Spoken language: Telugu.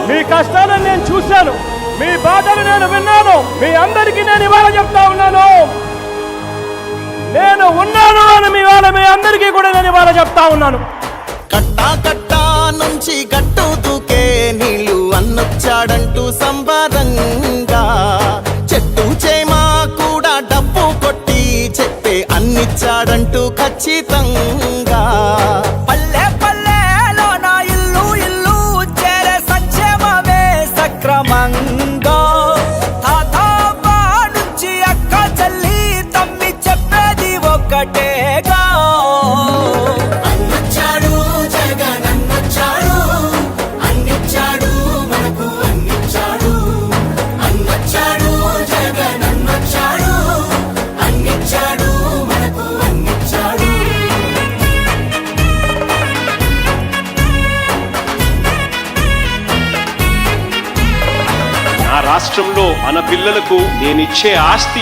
మీ కష్టాలను నేను చూశాను, మీ బాధలు నేను విన్నాను. మీ అందరికీ నేను ఇవాళ చెప్తా ఉన్నాను, నేను ఉన్నాను అని మీ అందరికీ కూడా నేను ఇవాళ చెప్తా ఉన్నాను. కట్టా కట్టా నుంచి గట్టు దూకే నీళ్ళు అన్నొచ్చాడంటూ సంబరంగా, చెట్టు చేమా కూడా డప్పు కొట్టి చెప్పే అన్నిచ్చాడంటూ ఖచ్చితంగా. పల్లె పల్లెలో నా ఇల్లు ఇల్లు చేరే సంక్షేమమే సక్రమంగా. తాతవ్వ నుంచి అక్క చెల్లి తమ్మి చెప్పేది ఒక్కటేగా, అన్నొచ్చాడు జగన్ అన్నొచ్చాడు, అన్నిచ్చాడు మనకు అన్నిచ్చాడు. అన్నొచ్చాడు జగన్ అన్నొచ్చాడు, అన్నిచ్చాడు మనకు అన్నిచ్చాడు. నా రాష్ట్రంలో మన పిల్లలకు నేనిచ్చే ఆస్తి